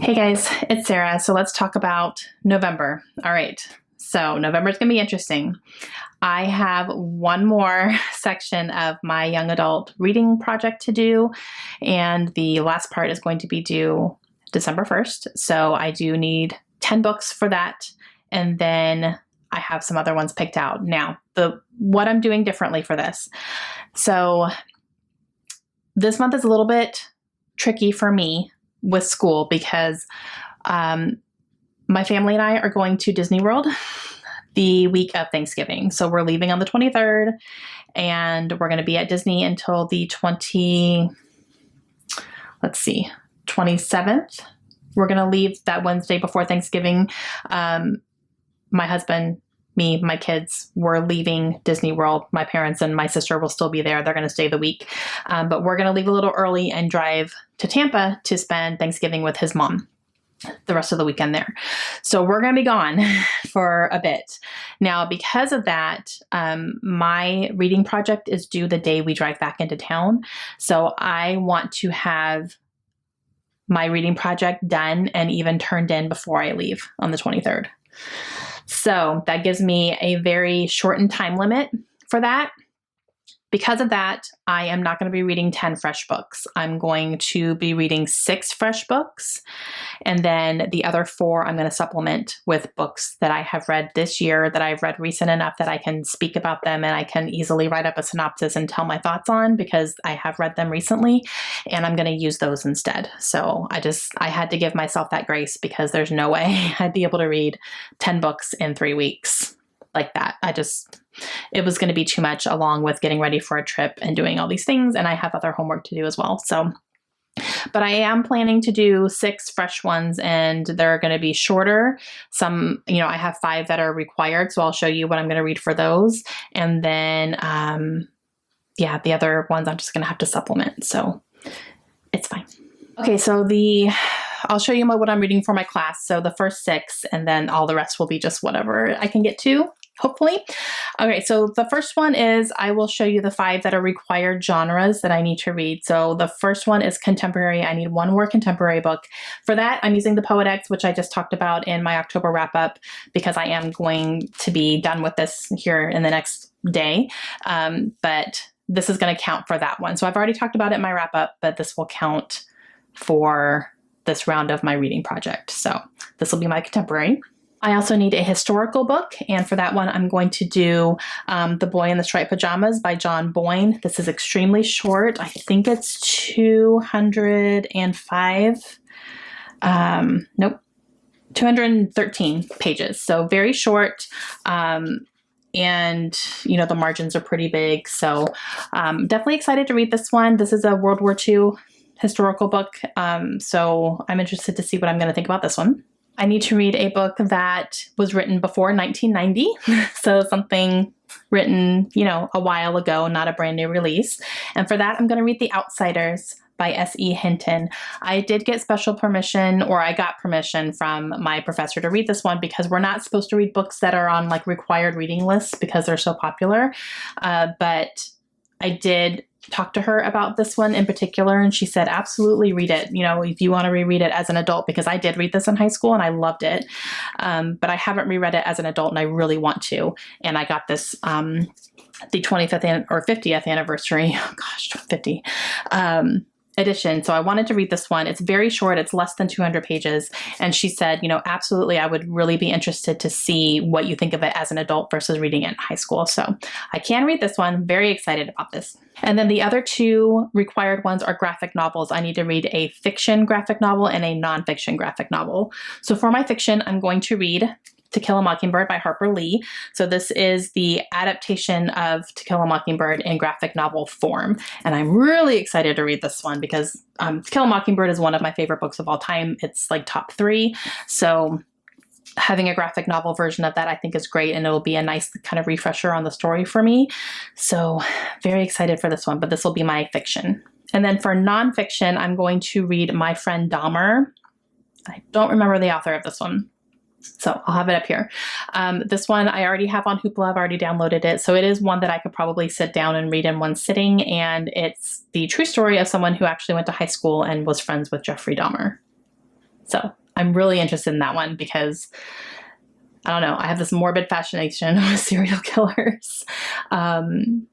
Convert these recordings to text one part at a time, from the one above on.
Hey guys, it's Sarah. So let's talk about November. All right. So November is going to be interesting. I have one more section of my young adult reading project to do, and the last part is going to be due December 1st. So I do need 10 books for that, and then I have some other ones picked out. Now, what I'm doing differently for this. So this month is a little bit tricky for me with school because my family and I are going to Disney World the week of Thanksgiving. So we're leaving on the 23rd and we're going to be at Disney until the 27th. We're going to leave that Wednesday before Thanksgiving. My husband, me, my kids, we're leaving Disney World. My parents and my sister will still be there. They're going to stay the week. But we're going to leave a little early and drive to Tampa to spend Thanksgiving with his mom the rest of the weekend there. So we're going to be gone for a bit. Now, because of that, my reading project is due the day we drive back into town. So I want to have my reading project done and even turned in before I leave on the 23rd. So that gives me a very shortened time limit for that. Because of that, I am not going to be reading 10 fresh books. I'm going to be reading 6 fresh books. And then the other 4, I'm going to supplement with books that I have read this year that I've read recent enough that I can speak about them and I can easily write up a synopsis and tell my thoughts on because I have read them recently and I'm going to use those instead. So I had to give myself that grace because there's no way I'd be able to read 10 books in 3 weeks like that. It was going to be too much along with getting ready for a trip and doing all these things. And I have other homework to do as well. So, but I am planning to do 6 fresh ones and they're going to be shorter. Some, I have 5 that are required. So I'll show you what I'm going to read for those. And then, the other ones I'm just going to have to supplement. So it's fine. Okay. So I'll show you what I'm reading for my class. So the first 6 and then all the rest will be just whatever I can get to, hopefully. Okay, so the first one is I will show you the 5 that are required genres that I need to read. So the first one is contemporary. I need one more contemporary book. For that, I'm using the Poet-X, which I just talked about in my October wrap-up because I am going to be done with this here in the next day. But this is going to count for that one. So I've already talked about it in my wrap-up, but this will count for this round of my reading project. So this will be my contemporary. I also need a historical book, and for that one, I'm going to do The Boy in the Striped Pajamas by John Boyne. This is extremely short. I think it's 213 pages. So very short. And, the margins are pretty big. So definitely excited to read this one. This is a World War II historical book. So I'm interested to see what I'm going to think about this one. I need to read a book that was written before 1990. So something written, a while ago, not a brand new release. And for that, I'm going to read The Outsiders by S.E. Hinton. I did get special permission, or I got permission from my professor to read this one because we're not supposed to read books that are on required reading lists because they're so popular. But I did talk to her about this one in particular, and she said, absolutely read it, if you want to reread it as an adult, because I did read this in high school and I loved it. But I haven't reread it as an adult and I really want to. And I got this, the 25th or 50th anniversary, 50, edition. So I wanted to read this one. It's very short. It's less than 200 pages. And she said, absolutely, I would really be interested to see what you think of it as an adult versus reading it in high school. So I can read this one. Very excited about this. And then the other 2 required ones are graphic novels. I need to read a fiction graphic novel and a nonfiction graphic novel. So for my fiction, I'm going to read To Kill a Mockingbird by Harper Lee. So this is the adaptation of To Kill a Mockingbird in graphic novel form. And I'm really excited to read this one because To Kill a Mockingbird is one of my favorite books of all time. It's top 3. So having a graphic novel version of that I think is great, and it'll be a nice kind of refresher on the story for me. So very excited for this one, but this will be my fiction. And then for nonfiction, I'm going to read My Friend Dahmer. I don't remember the author of this one, so I'll have it up here. This one I already have on Hoopla. I've already downloaded it. So it is one that I could probably sit down and read in one sitting. And it's the true story of someone who actually went to high school and was friends with Jeffrey Dahmer. So I'm really interested in that one because I don't know, I have this morbid fascination with serial killers. And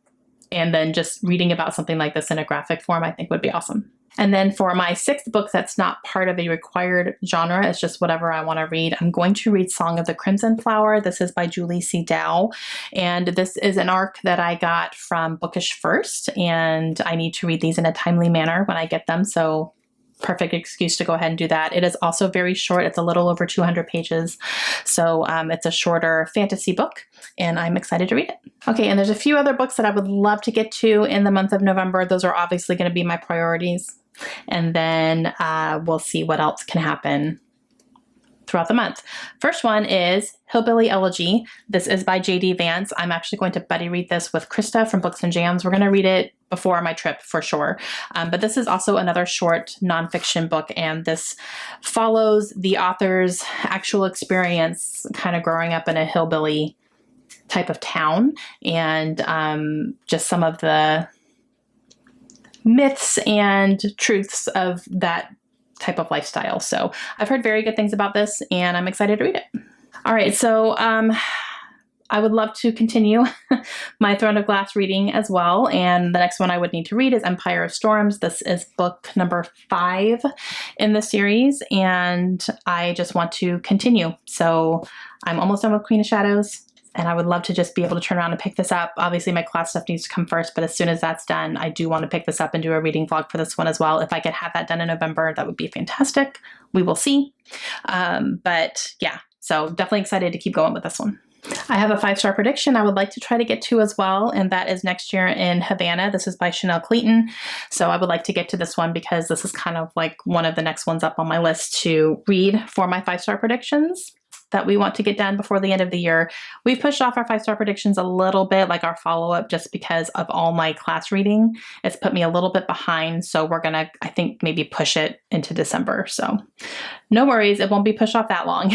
then just reading about something like this in a graphic form, I think would be awesome. And then for my sixth book that's not part of a required genre, it's just whatever I want to read, I'm going to read Song of the Crimson Flower. This is by Julie C. Dow. And this is an arc that I got from Bookish First, and I need to read these in a timely manner when I get them. So perfect excuse to go ahead and do that. It is also very short. It's a little over 200 pages. So it's a shorter fantasy book, and I'm excited to read it. Okay, and there's a few other books that I would love to get to in the month of November. Those are obviously going to be my priorities. And then we'll see what else can happen throughout the month. First one is Hillbilly Elegy. This is by J.D. Vance. I'm actually going to buddy read this with Krista from Books and Jams. We're going to read it before my trip for sure. But this is also another short nonfiction book, and this follows the author's actual experience kind of growing up in a hillbilly type of town, and just some of the myths and truths of that type of lifestyle. So I've heard very good things about this, and I'm excited to read it. All right, so I would love to continue my Throne of Glass reading as well, and the next one I would need to read is Empire of Storms. This is book number 5 in the series, and I just want to continue. So I'm almost done with Queen of Shadows, and I would love to just be able to turn around and pick this up. Obviously, my class stuff needs to come first, but as soon as that's done, I do want to pick this up and do a reading vlog for this one as well. If I could have that done in November, that would be fantastic. We will see. But yeah, so definitely excited to keep going with this one. I have a 5-star prediction I would like to try to get to as well, and that is Next Year in Havana. This is by Chanel Clayton. So I would like to get to this one because this is kind of like one of the next ones up on my list to read for my 5-star predictions that we want to get done before the end of the year. We've pushed off our 5-star predictions a little bit, like our follow-up, just because of all my class reading. It's put me a little bit behind, so we're gonna, I think, maybe push it into December. So no worries, it won't be pushed off that long,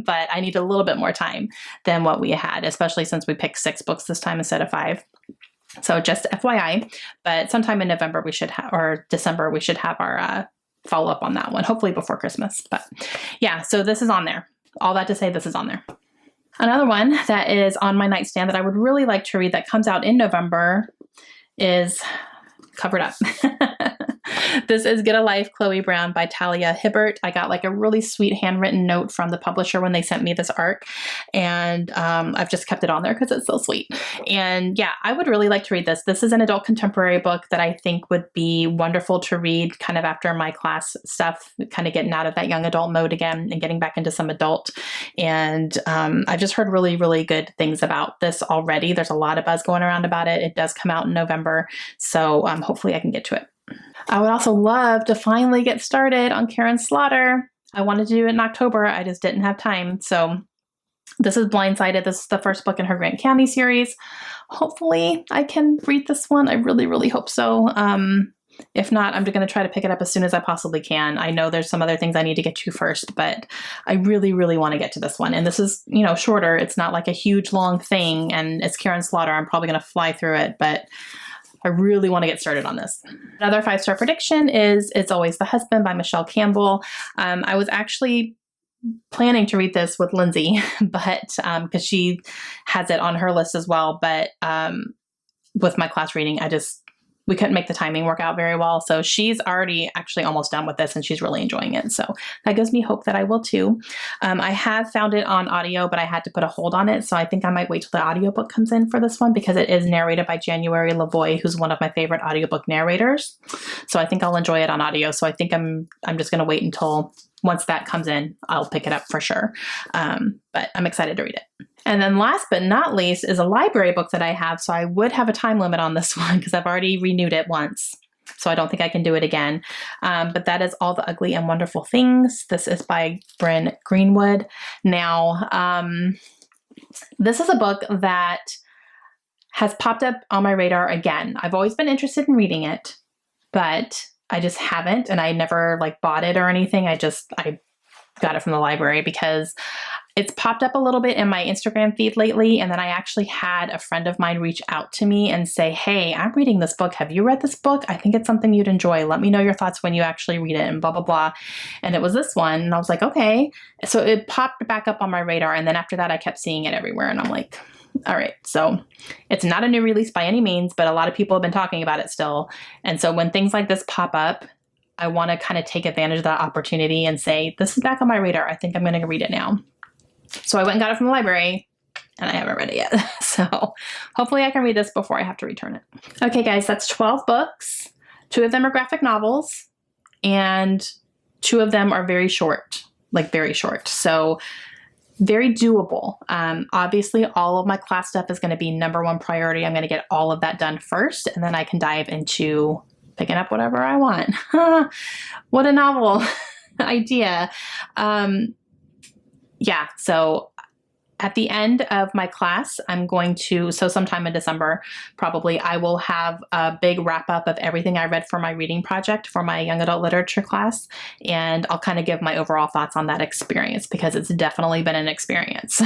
but I need a little bit more time than what we had, especially since we picked 6 books this time instead of 5. So just FYI, but sometime in November we should have, or December, we should have our follow up on that one, hopefully before Christmas. But yeah, so this is on there. All that to say, this is on there. Another one that is on my nightstand that I would really like to read that comes out in November is Covered Up. This is Get a Life, Chloe Brown by Talia Hibbert. I got like a really sweet handwritten note from the publisher when they sent me this arc, and I've just kept it on there because it's so sweet. And yeah, I would really like to read this. This is an adult contemporary book that I think would be wonderful to read kind of after my class stuff, kind of getting out of that young adult mode again and getting back into some adult. And I've just heard really, really good things about this already. There's a lot of buzz going around about it. It does come out in November, so hopefully I can get to it. I would also love to finally get started on Karen Slaughter. I wanted to do it in October. I just didn't have time. So this is Blindsided. This is the first book in her Grant County series. Hopefully I can read this one. I really, really hope so. If not, I'm going to try to pick it up as soon as I possibly can. I know there's some other things I need to get to first, but I really, really want to get to this one. And this is, you know, shorter. It's not like a huge long thing, and it's Karen Slaughter. I'm probably going to fly through it, but I really want to get started on this. Another 5-star prediction is It's Always the Husband by Michelle Campbell. I was actually planning to read this with Lindsay, but because she has it on her list as well. But with my class reading, we couldn't make the timing work out very well. So she's already actually almost done with this, and she's really enjoying it. So that gives me hope that I will too. I have found it on audio, but I had to put a hold on it. So I think I might wait till the audiobook comes in for this one, because it is narrated by January Lavoie, who's one of my favorite audiobook narrators. So I think I'll enjoy it on audio. So I think I'm just going to wait until once that comes in, I'll pick it up for sure. But I'm excited to read it. And then last but not least is a library book that I have. So I would have a time limit on this one because I've already renewed it once. So I don't think I can do it again. But that is All the Ugly and Wonderful Things. This is by Bryn Greenwood. Now, this is a book that has popped up on my radar again. I've always been interested in reading it, but I just haven't. And I never like bought it or anything. I got it from the library because It's popped up a little bit in my Instagram feed lately, and then I actually had a friend of mine reach out to me and say, hey, I'm reading this book. Have you read this book? I think it's something you'd enjoy. Let me know your thoughts when you actually read it, and blah, blah, blah. And it was this one, and I was like, okay. So it popped back up on my radar, and then after that, I kept seeing it everywhere, and I'm like, all right. So it's not a new release by any means, but a lot of people have been talking about it still. And so when things like this pop up, I want to kind of take advantage of that opportunity and say, this is back on my radar. I think I'm going to read it now. So I went and got it from the library, and I haven't read it yet. So hopefully I can read this before I have to return it. Okay, guys, that's 12 books. 2 of them are graphic novels, and 2 of them are very short, like very short. So very doable. Obviously, all of my class stuff is going to be #1 priority. I'm going to get all of that done first, and then I can dive into picking up whatever I want. What a novel idea. Yeah, so at the end of my class, I'm going to, so sometime in December, probably, I will have a big wrap up of everything I read for my reading project for my young adult literature class. And I'll kind of give my overall thoughts on that experience, because it's definitely been an experience.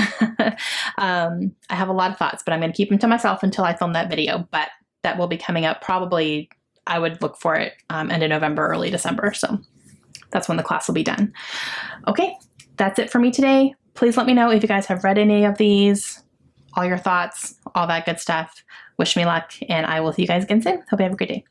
I have a lot of thoughts, but I'm going to keep them to myself until I film that video. But that will be coming up probably, I would look for it end of November, early December. So that's when the class will be done. Okay, that's it for me today. Please let me know if you guys have read any of these, all your thoughts, all that good stuff. Wish me luck, and I will see you guys again soon. Hope you have a great day.